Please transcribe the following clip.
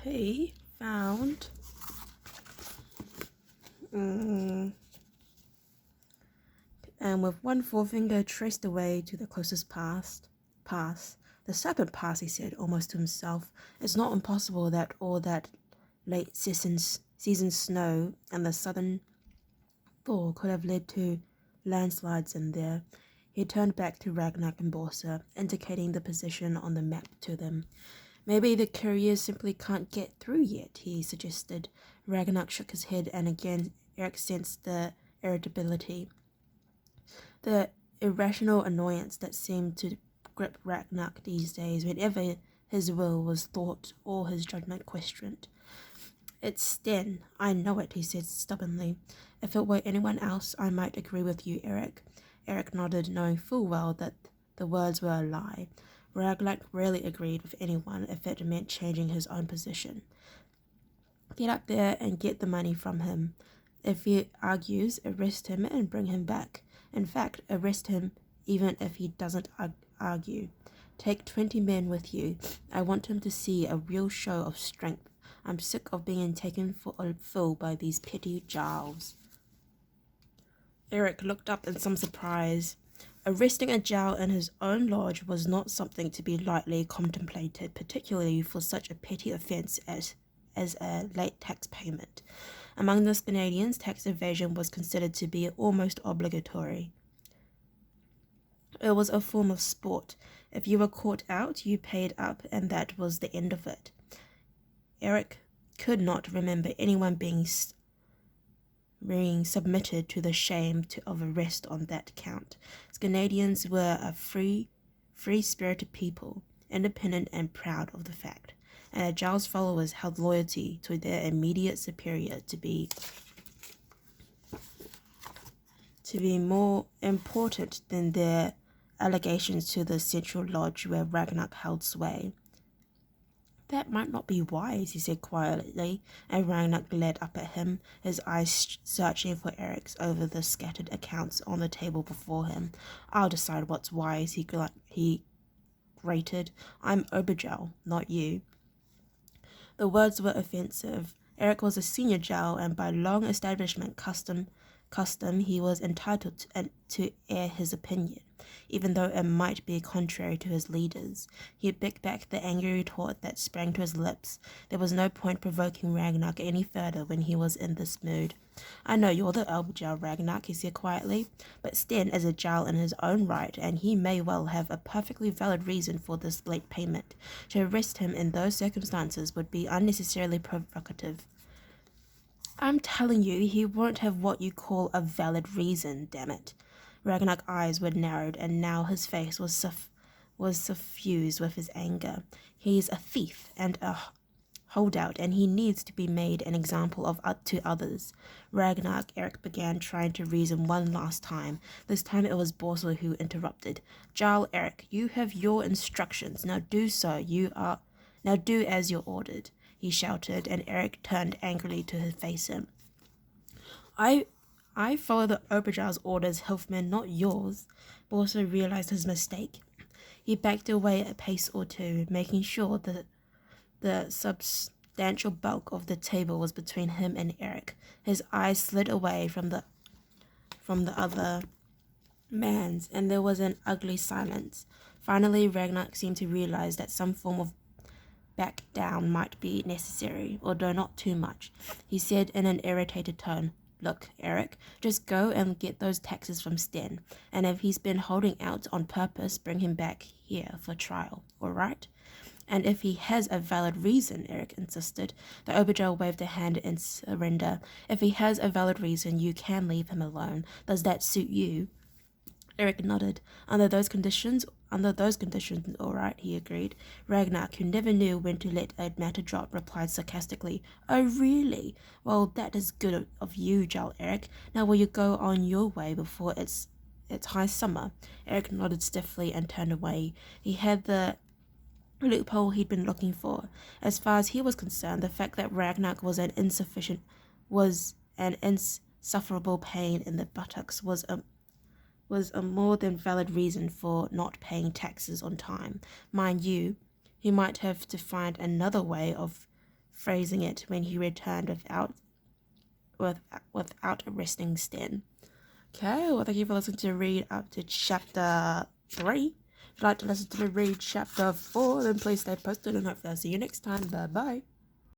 He found and with one forefinger traced away to the closest pass. The serpent pass, he said, almost to himself. It's not impossible that all that late season snow and the southern thaw could have led to landslides in there. He turned back to Ragnar and Borsa, indicating the position on the map to them. Maybe the couriers simply can't get through yet, he suggested. Ragnar shook his head, and again Eric sensed the irritability, the irrational annoyance that seemed to grip Ragnar these days whenever his will was thought or his judgment questioned. It's Sten, I know it, he said stubbornly. If it were anyone else, I might agree with you, Eric. Eric nodded, knowing full well that the words were a lie. Ragnar rarely agreed with anyone if it meant changing his own position. Get up there and get the money from him. If he argues, arrest him and bring him back. In fact, arrest him even if he doesn't argue. Take 20 men with you. I want him to see a real show of strength. I'm sick of being taken for a fool by these petty jarls. Eric looked up in some surprise. Arresting a jarl in his own lodge was not something to be lightly contemplated, particularly for such a petty offence as a late tax payment. Among the Canadians, tax evasion was considered to be almost obligatory. It was a form of sport. If you were caught out, you paid up, and that was the end of it. Eric could not remember anyone being submitted to the shame of arrest on that count. Canadians were a free-spirited people, independent and proud of the fact, and Giles' followers held loyalty to their immediate superior to be more important than their allegations to the central lodge where Ragnar held sway. That might not be wise, he said quietly, and Ragnar glared up at him, his eyes searching for Eric's over the scattered accounts on the table before him. I'll decide what's wise, he grated. I'm Obergel, not you. The words were offensive. Eric was a senior jarl, and by long establishment custom, he was entitled to air his opinion, even though it might be contrary to his leaders. He bit back the angry retort that sprang to his lips. There was no point provoking Ragnar any further when he was in this mood. I know you're the Obergel, Ragnar, he said quietly, but Sten is a jarl in his own right, and he may well have a perfectly valid reason for this late payment. To arrest him in those circumstances would be unnecessarily provocative. I'm telling you, he won't have what you call a valid reason, damn it. Ragnar's eyes were narrowed, and now his face was suffused with his anger. He's a thief and a holdout, and he needs to be made an example of to others. Ragnar, Eric began, trying to reason one last time. This time it was Borsel who interrupted. Jarl Eric, you have your instructions. Now do as you're ordered, he shouted, and Eric turned angrily to face him. I follow the Obergel's orders, Hilfman, not yours. Borsel realized his mistake. He backed away a pace or two, making sure that the substantial bulk of the table was between him and Eric. His eyes slid away from the other man's, and there was an ugly silence. Finally, Ragnar seemed to realize that some form of back down might be necessary, although not too much. He said in an irritated tone, Look, Eric, just go and get those taxes from Sten, and if he's been holding out on purpose, bring him back here for trial, all right? And if he has a valid reason, Eric insisted. The Obergel waved a hand in surrender. If he has a valid reason, you can leave him alone. Does that suit you? Eric nodded. Under those conditions, all right, he agreed. Ragnar, who never knew when to let a matter drop, replied sarcastically, Oh, really? Well, that is good of you, Jarl Eric. Now will you go on your way before it's high summer? Eric nodded stiffly and turned away. He had the loophole he'd been looking for. As far as he was concerned, the fact that Ragnar was an insufferable pain in the buttocks was a more than valid reason for not paying taxes on time. Mind you, he might have to find another way of phrasing it when he returned without a resting stand. Okay, well, thank you for listening to read up to chapter 3. If you'd like to listen to me read chapter 4, then please stay posted and hopefully I'll see you next time. Bye bye.